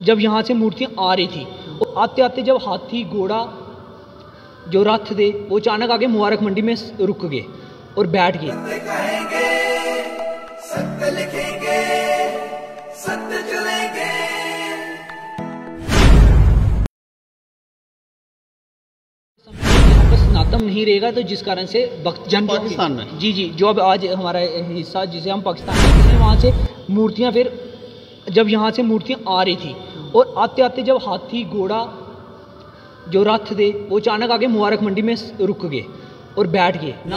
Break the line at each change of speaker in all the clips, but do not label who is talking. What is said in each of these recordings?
जब यहाँ से मूर्तियाँ आ रही थी और आते आते जब हाथी घोड़ा जो रथ थे वो अचानक आके मुबारक मंडी में रुक गए और बैठ गए।
सत्य लिखेंगे, सत्य चलेंगे।
सनातन नहीं रहेगा तो जिस कारण से जन
पाकिस्तान में
जी जो अब आज हमारा हिस्सा जिसे हम पाकिस्तान में वहाँ से मूर्तियाँ फिर जब यहाँ से मूर्तियाँ आ रही थी और आते आते जब हाथी घोड़ा जो रथ थे वो अचानक आके मुबारक मंडी में रुक गए और बैठ गए ना।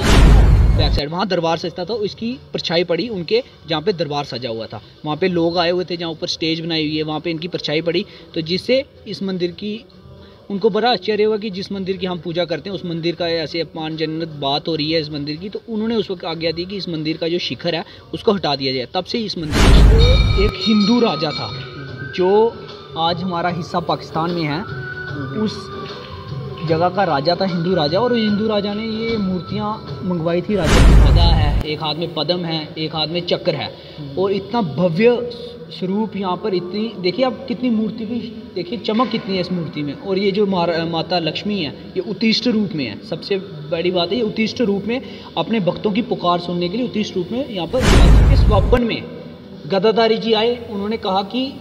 बैक साइड वहाँ दरबार सजता था, इसकी परछाई पड़ी उनके जहाँ पे दरबार सजा हुआ था। वहाँ पे लोग आए हुए थे, जहाँ ऊपर स्टेज बनाई हुई है वहाँ पे इनकी परछाई पड़ी, तो जिससे इस मंदिर की उनको बड़ा आश्चर्य हुआ कि जिस मंदिर की हम पूजा करते हैं उस मंदिर का ऐसे अपमानजनक बात हो रही है इस मंदिर की, तो उन्होंने उस वक्त आज्ञा दी कि इस मंदिर का जो शिखर है उसको हटा दिया जाए। तब से इस मंदिर एक हिंदू राजा था जो आज हमारा हिस्सा पाकिस्तान में है, उस जगह का राजा था हिंदू राजा, और हिंदू राजा ने ये मूर्तियाँ मंगवाई थी। राजा गदा है, एक हाथ में पद्म है, एक हाथ में चक्र है, और इतना भव्य स्वरूप यहाँ पर, इतनी देखिए आप कितनी मूर्ति की देखिए चमक कितनी है इस मूर्ति में। और ये जो माता लक्ष्मी है ये उत्तिष्ट रूप में है, सबसे बड़ी बात है ये उत्तिष्ट रूप में अपने भक्तों की पुकार सुनने के लिए उत्तिष्ट रूप में यहाँ पर। इस स्वप्न में गदाधारी जी आए, उन्होंने कहा कि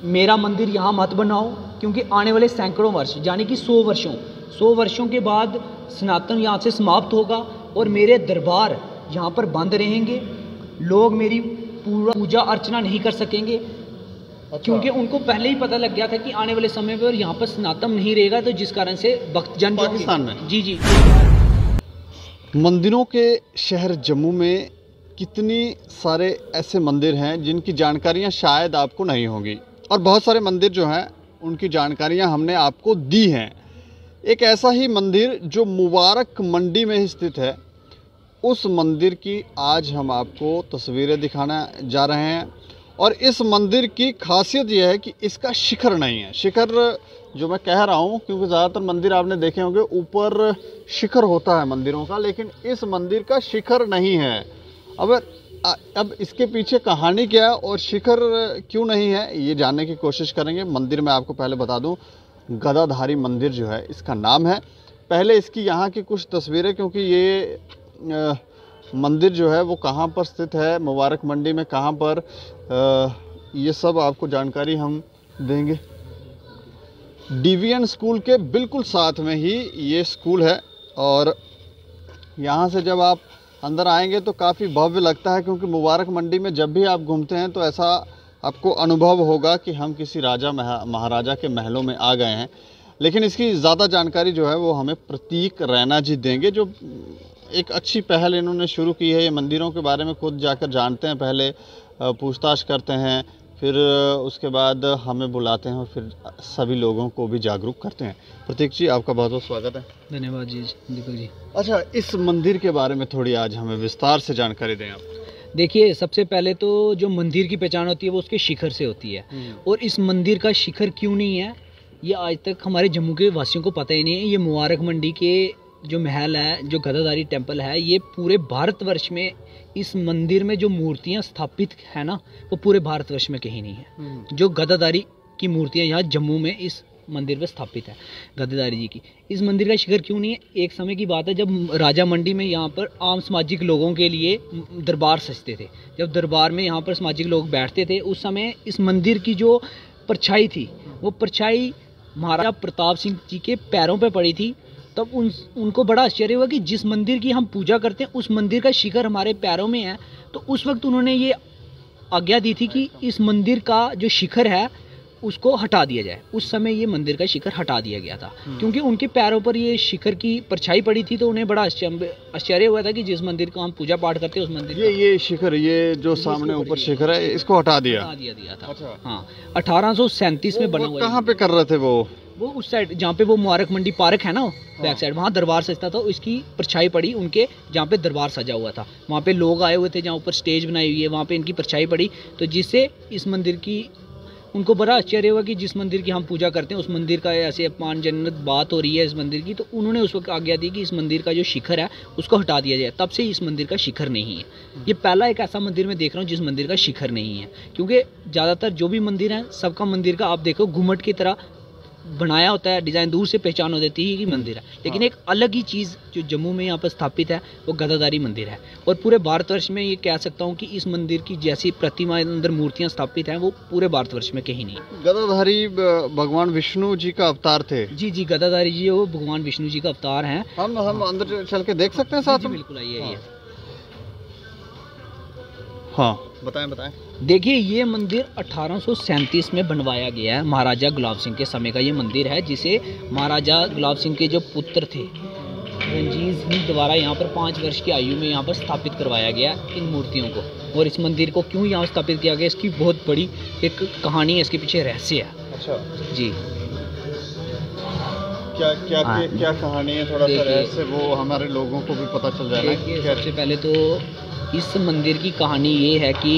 मेरा मंदिर यहाँ मत बनाओ क्योंकि आने वाले सैकड़ों वर्ष यानी कि 100 वर्षों के बाद सनातन यहाँ से समाप्त होगा और मेरे दरबार यहाँ पर बंद रहेंगे, लोग मेरी पूजा अर्चना नहीं कर सकेंगे। क्योंकि उनको पहले ही पता लग गया था कि आने वाले समय पर यहाँ पर सनातन नहीं रहेगा, तो जिस कारण से भक्तजन
पाकिस्तान में
जी
मंदिरों के शहर जम्मू में कितनी सारे ऐसे मंदिर हैं जिनकी जानकारियाँ शायद आपको नहीं होंगी, और बहुत सारे मंदिर जो हैं उनकी जानकारियाँ हमने आपको दी हैं। एक ऐसा ही मंदिर जो मुबारक मंडी में स्थित है, उस मंदिर की आज हम आपको तस्वीरें दिखाना जा रहे हैं। और इस मंदिर की खासियत यह है कि इसका शिखर नहीं है। शिखर जो मैं कह रहा हूँ क्योंकि ज़्यादातर मंदिर आपने देखे होंगे ऊपर शिखर होता है मंदिरों का, लेकिन इस मंदिर का शिखर नहीं है। अब इसके पीछे कहानी क्या है और शिखर क्यों नहीं है ये जानने की कोशिश करेंगे। मंदिर में आपको पहले बता दूँ गदाधारी मंदिर जो है इसका नाम है। पहले इसकी यहाँ की कुछ तस्वीरें, क्योंकि ये मंदिर जो है वो कहाँ पर स्थित है, मुबारक मंडी में कहाँ पर, ये सब आपको जानकारी हम देंगे। डीवीएन स्कूल के बिल्कुल साथ में ही ये स्कूल है, और यहाँ से जब आप अंदर आएंगे तो काफ़ी भव्य लगता है, क्योंकि मुबारक मंडी में जब भी आप घूमते हैं तो ऐसा आपको अनुभव होगा कि हम किसी राजा महाराजा के महलों में आ गए हैं। लेकिन इसकी ज़्यादा जानकारी जो है वो हमें प्रतीक रैना जी देंगे, जो एक अच्छी पहल इन्होंने शुरू की है। ये मंदिरों के बारे में खुद जाकर जानते हैं, पहले पूछताछ करते हैं, फिर उसके बाद हमें बुलाते हैं और फिर सभी लोगों को भी जागरूक करते हैं। प्रतीक जी आपका बहुत बहुत स्वागत है।
धन्यवाद जी दीपक जी।
अच्छा, इस मंदिर के बारे में थोड़ी आज हमें विस्तार से जानकारी दें आप।
देखिए, सबसे पहले तो जो मंदिर की पहचान होती है वो उसके शिखर से होती है, और इस मंदिर का शिखर क्यों नहीं है ये आज तक हमारे जम्मू के वासियों को पता ही नहीं है। ये मुबारक मंडी के जो महल है, जो गदाधारी टेम्पल है, ये पूरे भारतवर्ष में इस मंदिर में जो मूर्तियां स्थापित है ना वो पूरे भारतवर्ष में कहीं नहीं है। जो गदाधारी की मूर्तियां यहाँ जम्मू में इस मंदिर में स्थापित है गदाधारी जी की। इस मंदिर का शिखर क्यों नहीं है, एक समय की बात है जब राजा मंडी में यहाँ पर आम सामाजिक लोगों के लिए दरबार सजते थे। जब दरबार में यहाँ पर सामाजिक लोग बैठते थे उस समय इस मंदिर की जो परछाई थी वो परछाई महाराजा प्रताप सिंह जी के पैरों पे पड़ी थी। तब उनको बड़ा आश्चर्य हुआ कि जिस मंदिर की हम पूजा करते हैं उस मंदिर का शिखर हमारे पैरों में है। तो उस वक्त उन्होंने ये आज्ञा दी थी कि इस मंदिर का जो शिखर है उसको हटा दिया जाए। उस समय ये मंदिर का शिखर हटा दिया गया था, क्योंकि उनके पैरों पर ये शिखर की परछाई पड़ी थी। तो उन्हें बड़ा आश्चर्य हुआ था कि जिस मंदिर को हम पूजा पाठ करते हैं उस मंदिर
ये शिखर, ये जो सामने ऊपर शिखर है इसको हटा दिया
था। अच्छा। हाँ, 1837 में बना हुआ।
कहाँ पे कर रहे थे वो
उस साइड जहाँ पे वो मुबारक मंडी पार्क है ना, बैक साइड वहाँ दरबार सजता था, इसकी परछाई पड़ी उनके जहाँ पे दरबार सजा हुआ था। वहाँ पे लोग आए हुए थे, जहाँ ऊपर स्टेज बनाई हुई है वहाँ पे इनकी परछाई पड़ी, तो जिससे इस मंदिर की उनको बड़ा आश्चर्य हुआ कि जिस मंदिर की हम पूजा करते हैं उस मंदिर का ऐसे अपमानजनक बात हो रही है इस मंदिर की, तो उन्होंने उस वक्त आज्ञा दी कि इस मंदिर का जो शिखर है उसको हटा दिया जाए। तब से इस मंदिर का शिखर नहीं है। ये पहला एक ऐसा मंदिर मैं देख रहा हूँ जिस मंदिर का शिखर नहीं है, क्योंकि ज़्यादातर जो भी मंदिर हैं सबका मंदिर का आप देखो घुमट की तरह बनाया होता है, डिज़ाइन दूर से पहचान हो जाती है कि मंदिर है। लेकिन एक अलग ही चीज़ जो जम्मू में यहाँ पर स्थापित है वो गदाधारी मंदिर है। और पूरे भारतवर्ष में ये कह सकता हूँ कि इस मंदिर की जैसी प्रतिमा अंदर मूर्तियाँ स्थापित हैं वो पूरे भारतवर्ष में कहीं नहीं।
गदाधारी भगवान विष्णु जी का अवतार थे।
जी जी, गदाधारी जी वो भगवान विष्णु जी का अवतार हैं।
हम अंदर चल के देख सकते हैं साथ में?
बिल्कुल, आइए।
हाँ, बताएं।
देखिए, ये मंदिर 1837 में बनवाया गया है। महाराजा गुलाब सिंह के समय का ये मंदिर है, जिसे महाराजा गुलाब सिंह के जो पुत्र थे रणजीत सिंह द्वारा यहाँ पर 5 वर्ष की आयु में यहाँ पर स्थापित करवाया गया इन मूर्तियों को। और इस मंदिर को क्यों यहाँ स्थापित किया गया, इसकी बहुत बड़ी एक कहानी है, इसके पीछे रहस्य है।
अच्छा
जी,
क्या कहानी है? थोड़ा सा रहस्य वो हमारे लोगों को भी पता चल जाए।
देखिए, सबसे पहले तो इस मंदिर की कहानी ये है कि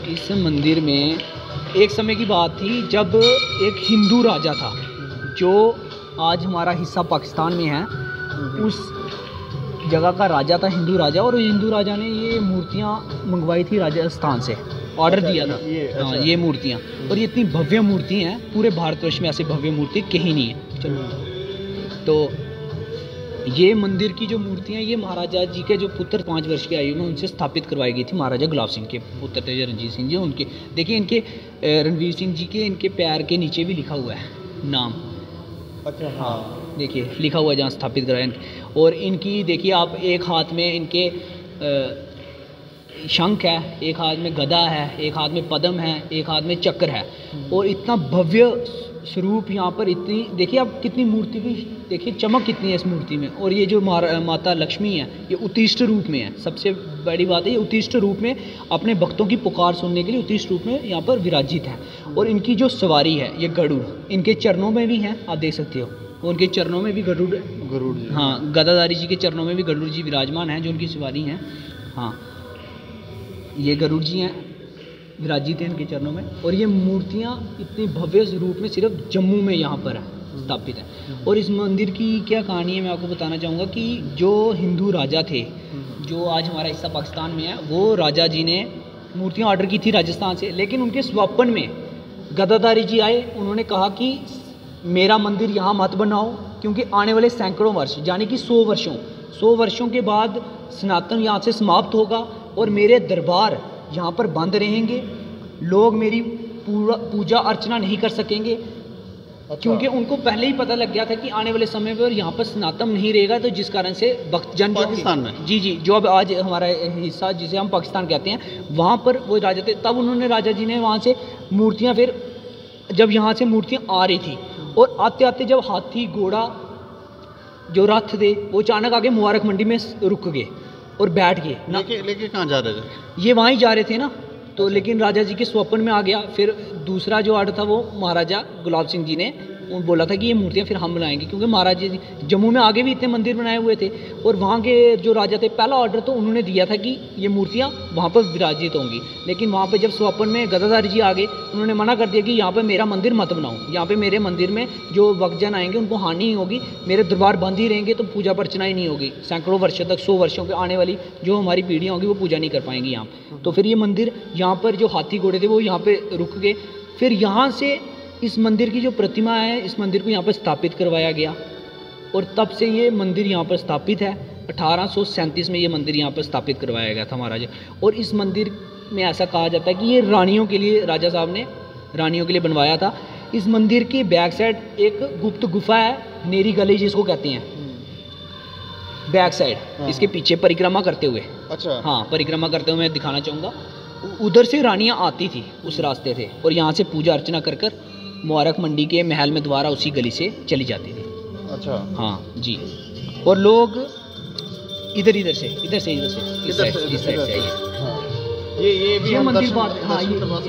इस मंदिर में एक समय की बात थी जब एक हिंदू राजा था जो आज हमारा हिस्सा पाकिस्तान में है। उस जगह का राजा था हिंदू राजा, और हिंदू राजा ने ये मूर्तियाँ मंगवाई थी राजस्थान से, ऑर्डर दिया था। हाँ, ये मूर्तियाँ, और ये इतनी भव्य मूर्ति हैं, पूरे भारतवर्ष में ऐसी भव्य मूर्ति कहीं नहीं है। चलो, तो ये मंदिर की जो मूर्तियाँ ये महाराजा जी के जो पुत्र 5 वर्ष की आयु में उनसे स्थापित करवाई गई थी। महाराजा गुलाब सिंह के पुत्र थे रणजीत सिंह जी, उनके देखिए इनके रणवीर सिंह जी के इनके पैर के नीचे भी लिखा हुआ है नाम।
अच्छा,
हाँ, देखिए लिखा हुआ है जहाँ स्थापित कराया। और इनकी देखिए आप, एक हाथ में इनके शंख है, एक हाथ में गदा है, एक हाथ में पद्म है, एक हाथ में चक्र है। और इतना भव्य स्वरूप यहाँ पर, इतनी देखिए आप कितनी मूर्ति की देखिए चमक कितनी है इस मूर्ति में। और ये जो माता लक्ष्मी है ये उत्तिष्ट रूप में है। सबसे बड़ी बात है ये उत्तिष्ट रूप में अपने भक्तों की पुकार सुनने के लिए उत्तिष्ट रूप में यहाँ पर विराजित है। और इनकी जो सवारी है ये गरुड़, इनके चरणों में भी है, आप देख सकते हो। उनके चरणों में भी गरुड़
जी,
हाँ, गदाधारी जी के चरणों में भी गरुड़ जी विराजमान हैं जो उनकी सवारी हैं। हाँ, ये गरुड़ जी हैं, विराजित हैं इनके चरणों में। और ये मूर्तियाँ इतनी भव्य रूप में सिर्फ जम्मू में यहाँ पर है स्थापित है। और इस मंदिर की क्या कहानी है मैं आपको बताना चाहूँगा कि जो हिंदू राजा थे जो आज हमारा हिस्सा पाकिस्तान में है, वो राजा जी ने मूर्तियाँ ऑर्डर की थी राजस्थान से। लेकिन उनके स्वप्न में गदाधारी जी आए, उन्होंने कहा कि मेरा मंदिर यहाँ मत बनाओ, क्योंकि आने वाले सैकड़ों वर्ष यानी कि 100 वर्षों के बाद सनातन यहाँ से समाप्त होगा और मेरे दरबार यहाँ पर बंद रहेंगे, लोग मेरी पूजा अर्चना नहीं कर सकेंगे। अच्छा। क्योंकि उनको पहले ही पता लग गया था कि आने वाले समय पर यहाँ पर सनातन नहीं रहेगा, तो जिस कारण से भक्तजन
पाकिस्तान में
जी जो अब आज हमारा हिस्सा जिसे हम पाकिस्तान कहते हैं, वहाँ पर वो राजा थे। तब उन्होंने राजा जी ने वहाँ से मूर्तियाँ, फिर जब यहाँ से मूर्तियाँ आ रही थी और आते आते जब हाथी घोड़ा जो रथ थे वो अचानक आगे मुबारक मंडी में रुक गए और बैठ गए ना।
लेके कहाँ जा रहे थे? ये
वहाँ ही जा रहे थे ना। तो लेकिन राजा जी के स्वप्न में आ गया। फिर दूसरा जो ऑर्डर था वो महाराजा गुलाब सिंह जी ने बोला था कि ये मूर्तियाँ फिर हम बनाएंगे, क्योंकि महाराजा जी जम्मू में आगे भी इतने मंदिर बनाए हुए थे। और वहाँ के जो राजा थे, पहला ऑर्डर तो उन्होंने दिया था कि ये मूर्तियाँ वहाँ पर विराजित होंगी। लेकिन वहाँ पर जब स्वप्न में गदाधारी जी आ गए, उन्होंने मना कर दिया कि यहाँ पर मेरा मंदिर मत बनाओ, यहाँ पर मेरे मंदिर में जो भक्तजन आएंगे उनको हानि ही होगी, मेरे दरबार बंद ही रहेंगे, तो पूजा अर्चना ही नहीं होगी। सैकड़ों वर्षों तक, 100 वर्षों के आने वाली जो हमारी पीढ़ियाँ होंगी वो पूजा नहीं कर पाएंगी यहाँ। तो फिर ये मंदिर, यहाँ पर जो हाथी घोड़े थे वो यहाँ पर रुक गए। फिर यहाँ से इस मंदिर की जो प्रतिमा है, इस मंदिर को यहाँ पर स्थापित करवाया गया और तब से ये मंदिर यहाँ पर स्थापित है। 1837 में ये मंदिर यहाँ पर स्थापित करवाया गया था महाराजा। और इस मंदिर में ऐसा कहा जाता है कि ये रानियों के लिए, राजा साहब ने रानियों के लिए बनवाया था। इस मंदिर की बैक साइड एक गुप्त गुफा है, नेरी गली जिसको कहते हैं, बैक साइड इसके पीछे परिक्रमा करते हुए।
अच्छा।
हाँ, परिक्रमा करते हुए मैं दिखाना चाहूँगा। उधर से रानियाँ आती थी, उस रास्ते से, और यहाँ से पूजा अर्चना कर कर मुबारक मंडी के महल में द्वारा उसी गली से चली जाती थी। अच्छा। हाँ जी। और लोग इधर से इस साइड से आइए।
ये भी
मंदिर बाद, हाँ ये करवा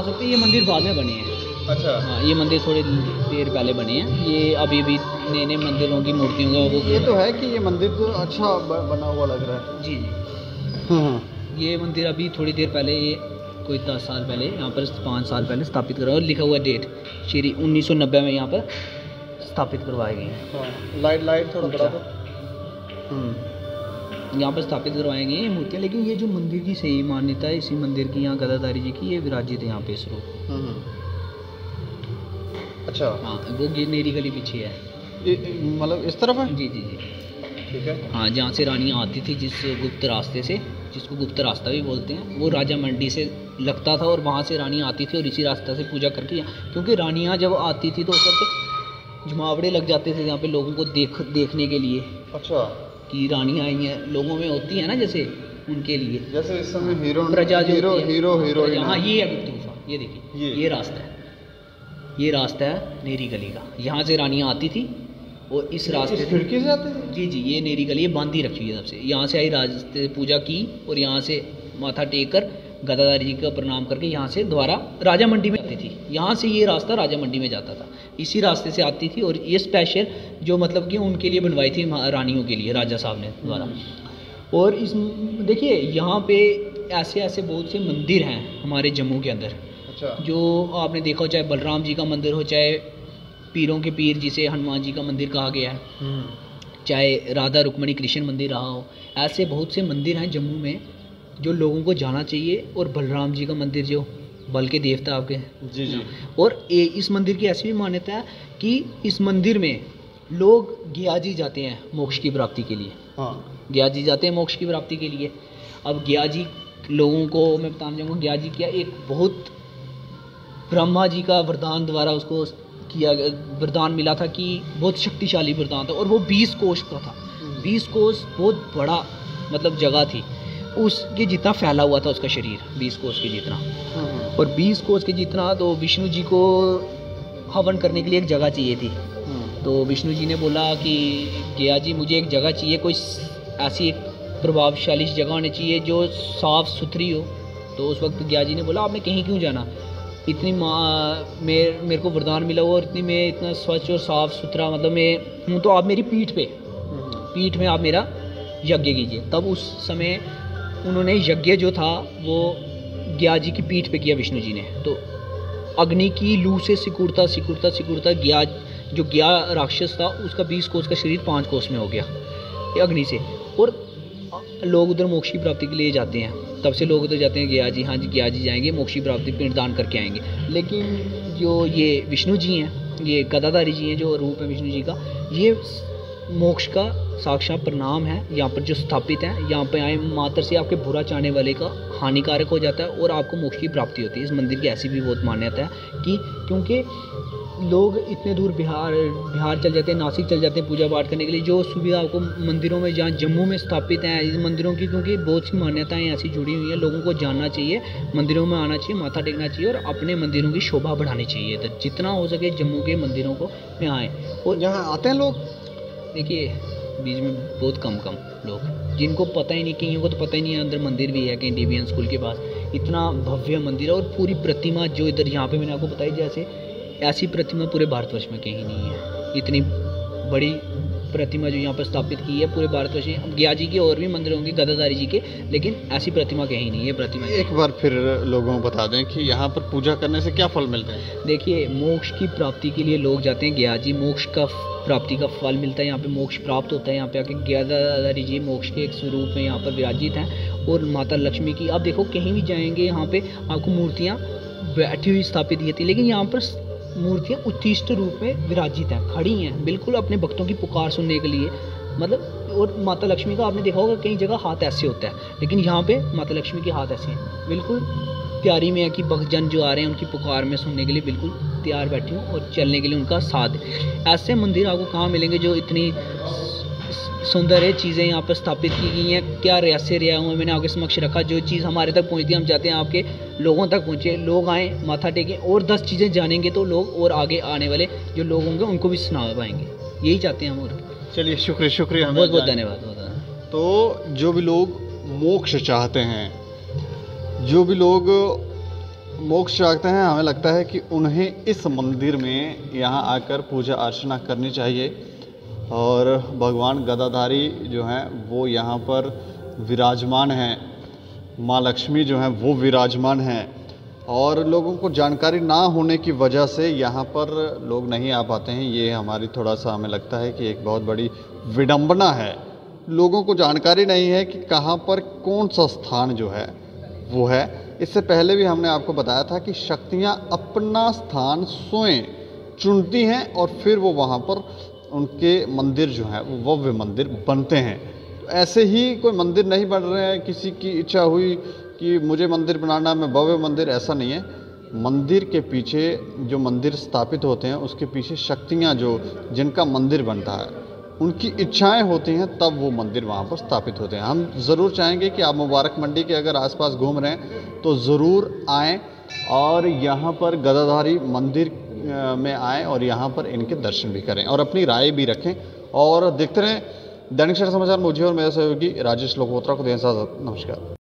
सकते हैं। ये मंदिर बाद में बने हैं।
अच्छा।
हाँ, ये मंदिर थोड़ी देर पहले बने हैं। ये अभी भी नए मंदिरों की मूर्तियों का
ये तो है कि ये मंदिर तो अच्छा बना हुआ लग रहा है।
जी। ये मंदिर अभी थोड़ी देर पहले ये कोई 10 साल पहले यहाँ पर 5 साल पहले स्थापित करवाया, और लिखा हुआ डेट श्री 1990 में यहाँ पर स्थापित करवाए गए हैं।
हाँ, लाइट थोड़ा बड़ा
यहाँ पर स्थापित करवाए गए हैं मूर्तियाँ। लेकिन ये जो मंदिर की सही मान्यता है, इसी मंदिर की यहाँ गदाधारी जी की, ये विराजित है यहाँ पे स्वरूप।
अच्छा,
हाँ, वो नेरी गली पीछे है,
मतलब इस तरफ है।
जी जी जी,
ठीक है।
हाँ, जहाँ से रानियाँ आती थी, जिस गुप्त रास्ते से, जिसको गुप्त रास्ता भी बोलते हैं, वो राजा मंडी से लगता था और वहाँ से रानियाँ आती थी और इसी रास्ते से पूजा करके, क्योंकि रानियाँ जब आती थी तो उस वक्त जमावड़े लग जाते थे यहाँ पे लोगों को देखने के लिए।
अच्छा,
कि रानियाँ आई हैं, लोगों में होती है ना, जैसे उनके लिए,
जैसे इस समय हीरो
हीरो। हाँ, ये है गुप्त गुफा, ये देखिए, ये रास्ता है, ये रास्ता है नेरी गली का। यहाँ से रानियाँ आती थी और इस रास्ते से,
खिड़की से आते थे।
जी जी, ये नेरी गली है, बांधी रखी है सबसे। यहाँ से आई, रास्ते पूजा की और यहाँ से माथा टेक कर गदाधारी जी का प्रणाम करके यहाँ से दोबारा राजा मंडी में आती थी। यहाँ से ये रास्ता राजा मंडी में जाता था, इसी रास्ते से आती थी। और ये स्पेशल जो मतलब कि उनके लिए बनवाई थी रानियों के लिए, राजा साहब ने द्वारा। और इस देखिए यहाँ पे ऐसे ऐसे बहुत से मंदिर हैं हमारे जम्मू के अंदर।
अच्छा, जो
आपने देखा हो, चाहे बलराम जी का मंदिर हो, चाहे पीरों के पीर जिसे हनुमान जी का मंदिर कहा गया है, चाहे राधा रुक्मणी कृष्ण मंदिर रहा हो, ऐसे बहुत से मंदिर हैं जम्मू में जो लोगों को जाना चाहिए। और बलराम जी का मंदिर जो बल के देवता आपके,
जी जी।
और इस मंदिर की ऐसी भी मान्यता है कि इस मंदिर में लोग गयाजी जाते हैं मोक्ष की प्राप्ति के लिए।
हाँ,
गयाजी जाते हैं मोक्ष की प्राप्ति के लिए। अब गयाजी लोगों को मैं बताना चाहूँगा, गयाजी क्या, एक बहुत ब्रह्मा जी का वरदान द्वारा उसको किया, वरदान मिला था कि बहुत शक्तिशाली वरदान था, और वो 20 कोष का था। 20 कोष बहुत बड़ा मतलब जगह थी, उसके जितना फैला हुआ था उसका शरीर, 20 कोष के जितना। और 20 कोष के जितना, तो विष्णु जी को हवन करने के लिए एक जगह चाहिए थी। तो विष्णु जी ने बोला कि गया जी, मुझे एक जगह चाहिए, कोई ऐसी एक प्रभावशाली जगह होनी चाहिए जो साफ़ सुथरी हो। तो उस वक्त गया जी ने बोला, आपने कहीं क्यों जाना, इतनी मेरे को वरदान मिला हुआ और इतनी मैं इतना स्वच्छ और साफ़ सुथरा मतलब मैं हूँ, तो आप मेरी पीठ में आप मेरा यज्ञ कीजिए। तब उस समय उन्होंने यज्ञ जो था वो गया जी की पीठ पे किया विष्णु जी ने। तो अग्नि की लू से सिकुड़ता गया राक्षस था, उसका 20 कोष का शरीर 5 कोष में हो गया ये अग्नि से। और लोग उधर मोक्ष की प्राप्ति के लिए जाते हैं, तब से लोग उधर जाते हैं, गया जी, हाँ जी गया जी जाएंगे मोक्ष की प्राप्ति, पिंडदान करके आएंगे। लेकिन जो ये विष्णु जी हैं, ये गदाधारी जी हैं, जो रूप है विष्णु जी का, ये मोक्ष का साक्षात परिणाम है। यहाँ पर जो स्थापित है, यहाँ पे आए मात्र से आपके बुरा चाहने वाले का हानिकारक हो जाता है और आपको मोक्ष की प्राप्ति होती है। इस मंदिर की ऐसी भी बहुत मान्यता है कि क्योंकि लोग इतने दूर बिहार चल जाते हैं, नासिक चल जाते हैं पूजा पाठ करने के लिए, जो सुविधा आपको मंदिरों में जहाँ जम्मू में स्थापित हैं इस मंदिरों की, क्योंकि बहुत सी मान्यताएं ऐसी जुड़ी हुई हैं। लोगों को जानना चाहिए, मंदिरों में आना चाहिए, माथा टेकना चाहिए और अपने मंदिरों की शोभा बढ़ानी चाहिए। तो जितना हो सके जम्मू के मंदिरों को में आएँ। और
यहाँ आते हैं लोग,
देखिए बीच में बहुत कम लोग, जिनको पता ही नहीं, कईयों को तो पता ही नहीं है अंदर मंदिर भी है कहीं DBN स्कूल के पास। इतना भव्य मंदिर है और पूरी प्रतिमा जो इधर यहाँ पे मैंने आपको बताई, जैसे ऐसी प्रतिमा पूरे भारतवर्ष में कहीं नहीं है। इतनी बड़ी प्रतिमा जो यहाँ पर स्थापित की है पूरे भारतवर्ष में। गया जी के और भी मंदिर होंगे, गदाधारी जी के, लेकिन ऐसी प्रतिमा कहीं नहीं है। प्रतिमा
एक बार फिर लोगों को बता दें कि यहाँ पर पूजा करने से क्या फल मिलते हैं।
देखिए, मोक्ष की प्राप्ति के लिए लोग जाते हैं गया जी, मोक्ष का प्राप्ति का फल मिलता है, यहाँ पे मोक्ष प्राप्त होता है। यहाँ पे आके गदाधारी जी मोक्ष के एक स्वरूप में यहाँ पर विराजित हैं। और माता लक्ष्मी की आप देखो, कहीं भी जाएंगे यहाँ पे आपको मूर्तियाँ बैठी हुई स्थापित की थी, लेकिन यहाँ पर मूर्तियाँ उत्तिष्ठ रूप में विराजित हैं, खड़ी हैं बिल्कुल अपने भक्तों की पुकार सुनने के लिए। मतलब और माता लक्ष्मी का आपने देखा होगा कई जगह हाथ ऐसे होता है, लेकिन यहाँ पे माता लक्ष्मी के हाथ ऐसे हैं, बिल्कुल तैयारी में है कि भक्तजन जो आ रहे हैं उनकी पुकार में सुनने के लिए बिल्कुल तैयार बैठी हूँ और चलने के लिए उनका साथ। ऐसे मंदिर आपको कहाँ मिलेंगे जो इतनी सुंदर है, चीज़ें यहाँ पर स्थापित की गई हैं। क्या रहस्य रहा हूँ मैंने आपके समक्ष रखा, जो चीज़ हमारे तक पहुँचती है हम चाहते हैं आपके लोगों तक पहुँचे, लोग आएँ माथा टेकें और 10 चीज़ें जानेंगे तो लोग और आगे आने वाले जो लोग होंगे उनको भी सुना पाएंगे। यही चाहते हैं हम। और
चलिए शुक्रिया,
बहुत बहुत धन्यवाद।
तो जो भी लोग मोक्ष चाहते हैं, जो भी लोग मोक्ष चाहते हैं, हमें लगता है कि उन्हें इस मंदिर में यहाँ आकर पूजा अर्चना करनी चाहिए। और भगवान गदाधारी जो हैं वो यहाँ पर विराजमान हैं माँ लक्ष्मी जो हैं वो विराजमान हैं, और लोगों को जानकारी ना होने की वजह से यहाँ पर लोग नहीं आ पाते हैं। ये हमारी थोड़ा सा हमें लगता है कि एक बहुत बड़ी विडंबना है। लोगों को जानकारी नहीं है कि कहाँ पर कौन सा स्थान जो है वो है। इससे पहले भी हमने आपको बताया था कि शक्तियाँ अपना स्थान स्वयं चुनती हैं और फिर वो वहाँ पर उनके मंदिर जो हैं वो भव्य मंदिर बनते हैं। तो ऐसे ही कोई मंदिर नहीं बन रहे हैं, किसी की इच्छा हुई कि मुझे मंदिर बनाना, मैं भव्य मंदिर, ऐसा नहीं है। मंदिर के पीछे जो मंदिर स्थापित होते हैं उसके पीछे शक्तियाँ जो जिनका मंदिर बनता है उनकी इच्छाएं होती हैं, तब वो मंदिर वहाँ पर स्थापित होते हैं। हम ज़रूर चाहेंगे कि आप मुबारक मंडी के अगर आसपास घूम रहे हैं तो ज़रूर आएँ और यहाँ पर गदाधारी मंदिर में आएँ और यहाँ पर इनके दर्शन भी करें और अपनी राय भी रखें। और देखते रहें दैनिक सवेरा समाचार। मुझे और मेरे सहयोगी राजेश लोकहोत्रा को दें इजाज़त। नमस्कार।